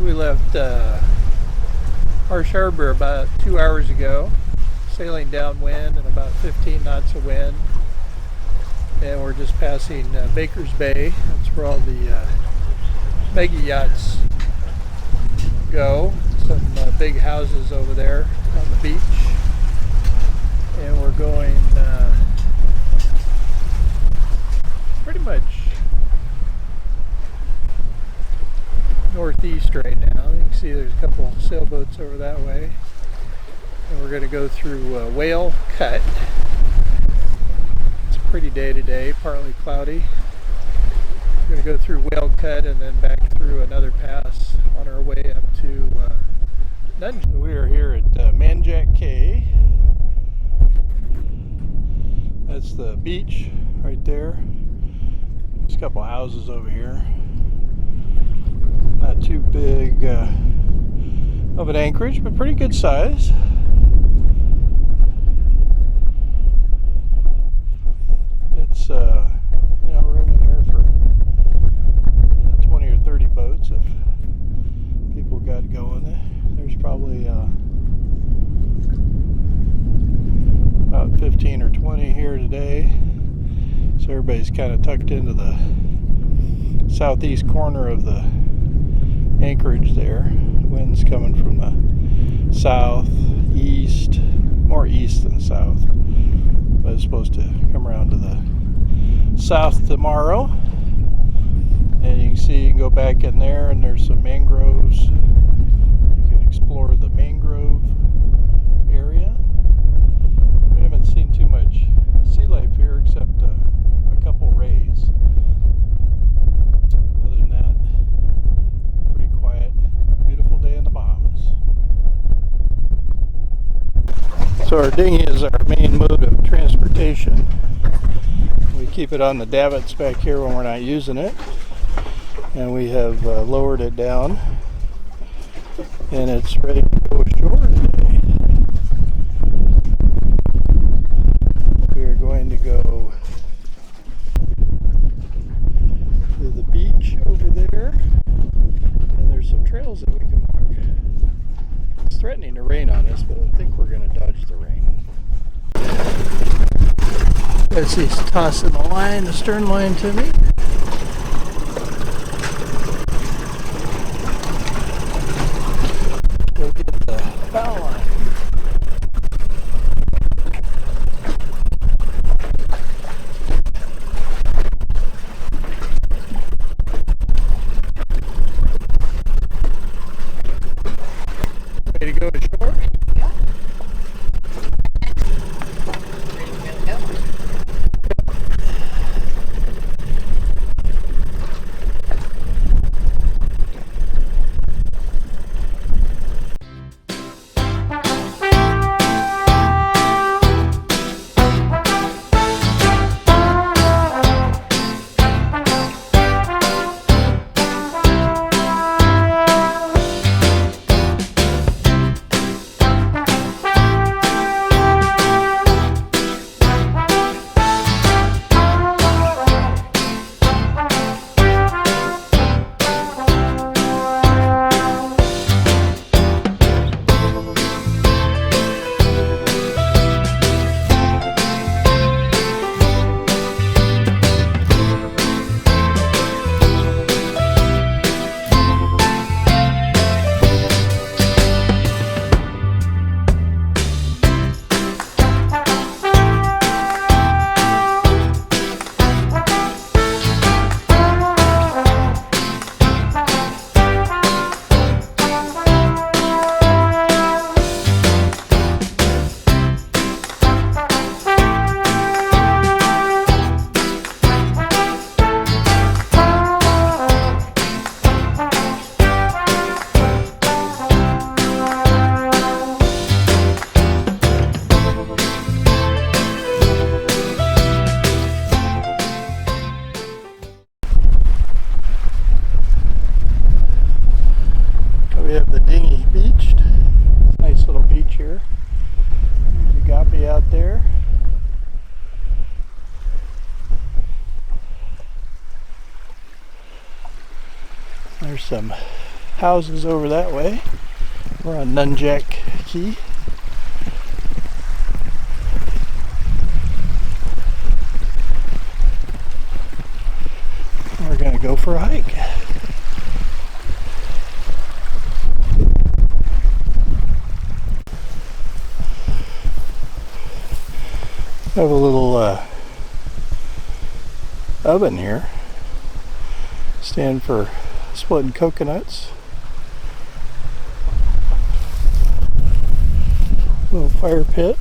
We left Marsh Harbor about 2 hours ago, sailing downwind and about 15 knots of wind. And we're just passing Baker's Bay. That's where all the mega yachts go. Some big houses over there on the beach. And we're going pretty much northeast right now. You can see there's a couple sailboats over that way. And we're going to go through Whale Cut. It's a pretty day today, partly cloudy. We're going to go through Whale Cut and then back through another pass on our way up to Untitled. We are here at Manjack Cay. That's the beach right there. There's a couple houses over here. Not too big of an anchorage, but pretty good size. It's room in here for 20 or 30 boats if people got going. There's probably about 15 or 20 here today. So everybody's kind of tucked into the southeast corner of the anchorage there. Wind's coming from the south, east, more east than south. But it's supposed to come around to the south tomorrow. And you can see, you can go back in there and there's some mangroves. You can explore the mangrove area. We haven't seen too much sea life here except a couple rays. Other than that, pretty quiet, beautiful day in the Bahamas. So our dinghy is our main mode of transportation. We keep it on the davits back here when we're not using it. And we have lowered it down. And it's ready to go ashore today. We are going to go to the beach over there. And there's some trails that we can walk. It's threatening to rain on us, but I think we're going to dodge the rain. As he's tossing the stern line to me. Go get the bow line. Ready to go ashore? Yeah. We have the dinghy beached. Nice little beach here. There's Agape out there. There's some houses over that way. We're on Manjack Cay. We're going to go for a hike. Have a little oven here. Stand for splitting coconuts. Little fire pit.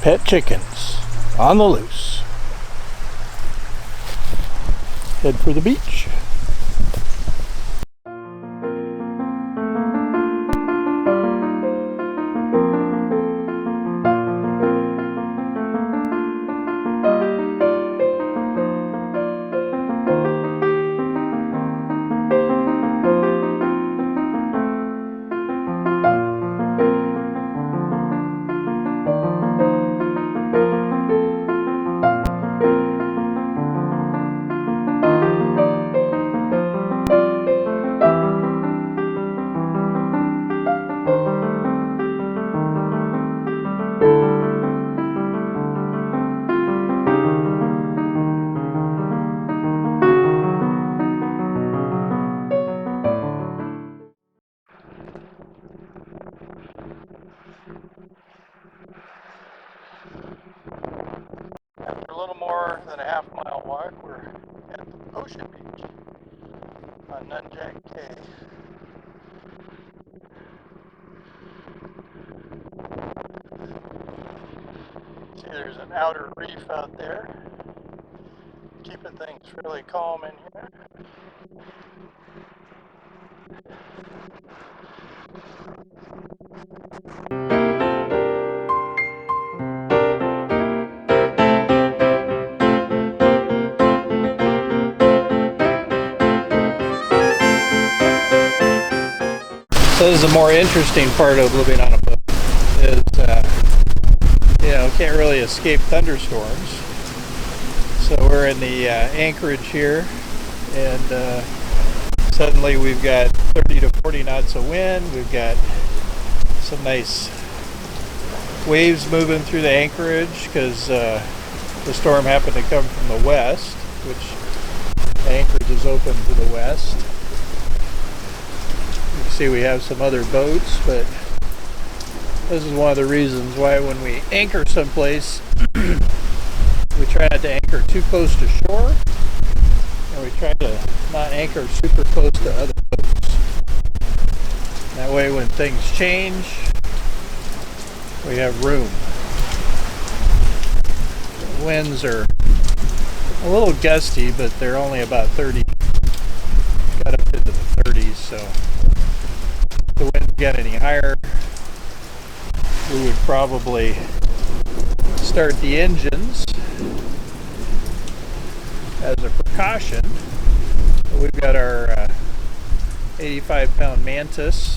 Pet chickens on the loose. Head for the beach. After a little more than a half-mile walk, we're at the Ocean Beach on Manjack Cay. See, there's an outer reef out there, keeping things fairly calm in here. So this is the more interesting part of living on a boat, is can't really escape thunderstorms. So we're in the anchorage here, and suddenly we've got 30 to 40 knots of wind. We've got some nice waves moving through the anchorage because the storm happened to come from the west, which the anchorage is open to the west. You can see we have some other boats, but this is one of the reasons why when we anchor someplace, we try not to anchor too close to shore, and we try to not anchor super close to other boats. That way when things change, we have room. The winds are a little gusty, but they're only about 30, got up into the 30s, so if the wind got any higher, we would probably start the engines as a precaution. We've got our 85-pound mantis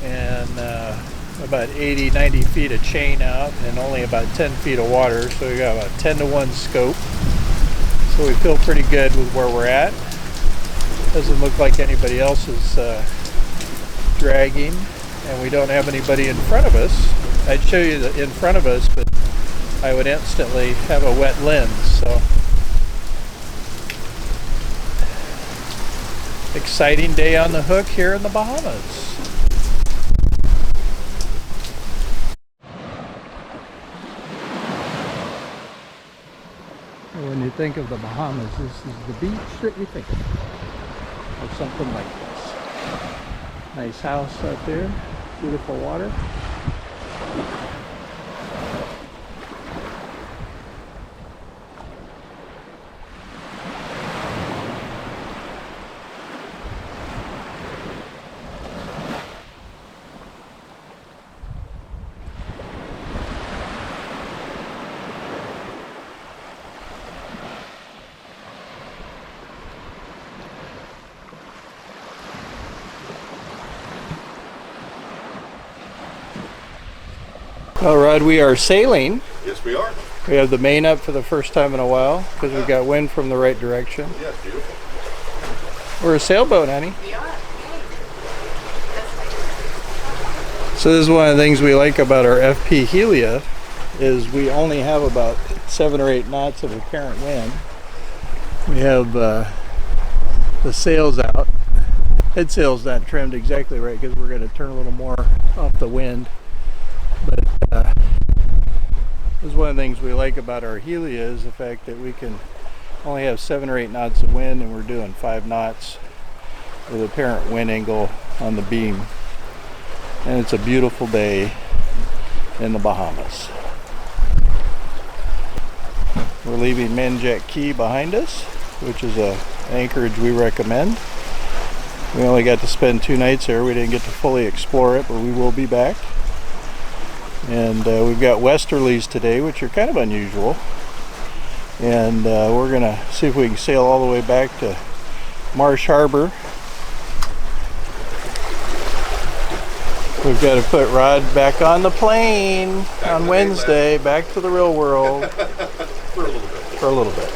and about 80-90 feet of chain out and only about 10 feet of water, so we got about 10-to-1 scope. So we feel pretty good with where we're at. Doesn't look like anybody else is dragging, and we don't have anybody in front of us. I'd show you the in front of us, but I would instantly have a wet lens. So exciting day on the hook here in the Bahamas. When you think of the Bahamas, this is the beach that you think of something like this. Nice house out there, beautiful water. Well, Rod, we are sailing. Yes, we are. We have the main up for the first time in a while because we got wind from the right direction. Yeah, beautiful. We're a sailboat, honey. We are. So this is one of the things we like about our FP Helia is we only have about 7 or 8 knots of apparent wind. We have the sails out. Head sail's not trimmed exactly right because we're going to turn a little more off the wind. But this is one of the things we like about our Helia is the fact that we can only have 7 or 8 knots of wind and we're doing 5 knots with apparent wind angle on the beam. And it's a beautiful day in the Bahamas. We're leaving Manjack Cay behind us, which is an anchorage we recommend. We only got to spend 2 nights there. We didn't get to fully explore it, but we will be back. And we've got westerlies today, which are kind of unusual. And we're going to see if we can sail all the way back to Marsh Harbor. We've got to put Rod back on the plane on Wednesday, back to the real world. For a little bit. For a little bit.